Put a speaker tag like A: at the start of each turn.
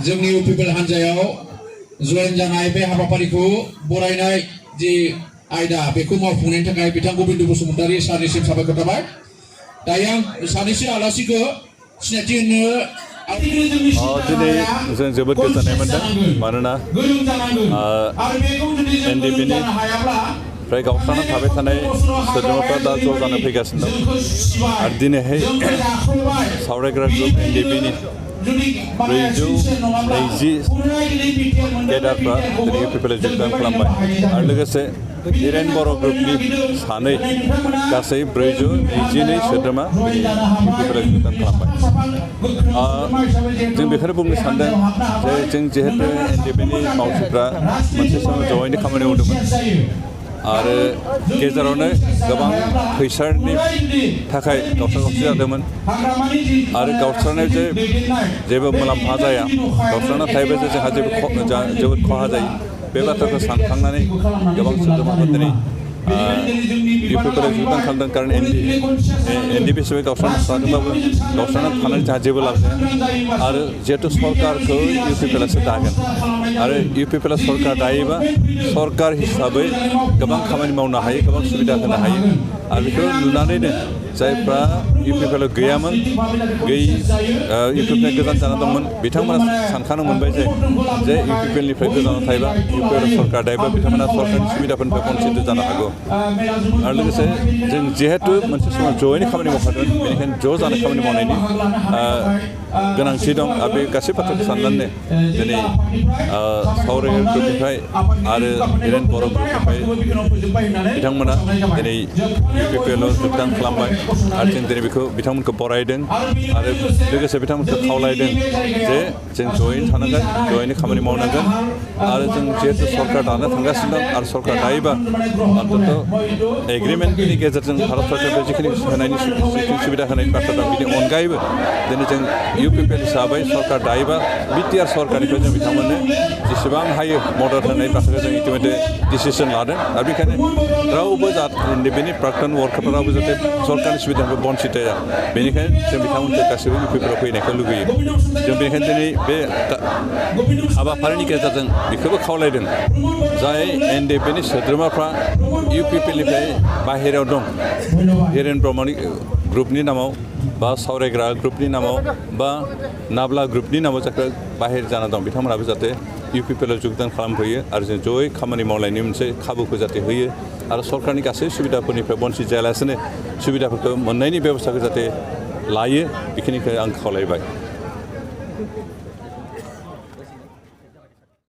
A: जोंनि इउपिपिएल हान्जायाव जयेन जानाय बे हाबाफारिखौ बरायनाय जि आयदा बेखौ मावफुंनायनि थाखाय बिथां गोबिन्द बसुमतारी सारनिसिम साबायखर थाबाय। दायो आं सानैसो आलासिखौ सिनायथि होनो
B: दिनै जों जोबोद गोजोननाय मोनदों मानोना एनडिपिनि फ्राय गावस्राना थाबाय थानाय सोद्रोमाफ्रा दा ज' जानो फैगासिनो दं आरो दिनैहाय सावरायग्रा ग्रुप एनडिपिनि 420 केडारफ्रा दिनै इउपिपिएलआव जगदान खालामबाय आरो लोगोसे हिरेन बर' ग्रुपनि सानै गासै 422 सोद्रोमा इउपिपिएलआव जगदान खालामबाय। जों बेखौनो बुंनो सानदों जे जों जिहेतु एनडिपिनि मावथिफ्रा मोनसे समाव जयैनो खामानि मावदोंमोन आरो गेजेरावनो गोबां फैसानि थाखाय गावस्रा-गावस्रि जादोंमोन आरो गावस्रानायाव जेबो मुलाम्फा जाया, गावस्राना थायोबा जोंहा जोबोद खहा जायो। बे बाथ्राखौ सानखांनानै गोबां सोद्रोमाफोरा दिनै इउपिपिएलआव जगदान खालामदों। खारन एनडिपि हिसाबै गावस्राना थादोंबाबो गावस्राना थानानै जोंहा जेबो लाब जाया आरो जिहेतु सरकारखौ इउपिपिएलआसो दागोन आरो इउपिपिएलआ सरकार दायोबा सरकार हिसाबै गोबां खामानि मावनो हायो, गोबां सुबिदा होनो हायो आरो बेखौ नुनानैनो जायफ्रा इउपिपिएलआव गैयामोन, इउपिपिएलनिफ्राय गोजान जाना दंमोन, बिथांमोना सानखानो मोनबाय जे इउपिपिएलनिफ्राय गोजानाव थायोबा इउपिपिएल सरकार दायोबा बिथांमोना सरकारनि सुबिदाफोरनिफ्राय बन्सित जानो हागौ। आरो लोगोसे जों जिहेतु मोनसे समाव जयैनो खामानि मावखादों, बेनिखायनो ज' जानो खामानि मावनायनि गोनांथि दं आरो बे गासै बाथ्राखौ साननानै दिनै सावरायग्रा ग्रुपनिफ्राय आरो हिरेन बर' ग्रुपनिफ्राय बिथांमोना दिनै इउपिपिएलआव जगदान खालामबाय आरो जों दिनै बेखौ बिथांमोनखौ बरायदों आरो लोगोसे बिथांमोनखौ खावलायदों जे जों जयैनो थानांगोन, जयैनो खामानि मावनांगोन आरो जों जिहेतु सरकार दानो थांगासिनो दं आरो सरकार दायोबा अन्तत' एग्रिमेन्टनि गेजेरजों भारत सरकारनिफ्राय जिखिनि होनायनि सुबिदा होनायनि बाथ्रा दं बिनि अनगायैबो दिनै जों इउपिपिएल हिसाबै सरकार दायोबा बिटिआर सरकारनिफ्राय जों बिथांमोननो जेसेबां हायो मदद होनाय बाथ्राखौ जों इतिमধ্যে डिसिसन लादों आरो बेखायनो रावबो बेनि प्राक्तन वार्कारफोराबो जाहाथे सरकारनि सुबिदानिफ्राय बन्सित जाया, बेनिखायनो जों बिथांमोनखौ गासैबो इउपिपिएलआव फैनायखौ लुगैयो। जों बेनिखायनो दिनै बे हाबाफारिनि गेजेरजों बेखौबो खावलायदों जाय एनडिपिनि सोद्रोमाफ्रा इउपिपिएलनिफ्राय बाहेरायाव दं, हिरेन ब्रह्मनि ग्रुपनि नामाव बा सावरायग्रा ग्रुपनि नामाव बा नाब्ला ग्रुपनि नामाव जायफ्रा बाहेर जाना दं बिथांमोनाबो जाहाथे इउपिपिएलआव जगदान खालामफैयो आरो जों जयै खामानि मावलायनायनि मोनसे खाबुखौ जाहाथे होयो आरो सरकारनि गासै सुबिदाफोरनिफ्राय बन्सित जायालासेनो सुबिदाफोरखौ मोननायनि बेबस्थाखौ जाहाथे लायो, बेखिनिखौ आं खावलायबाय।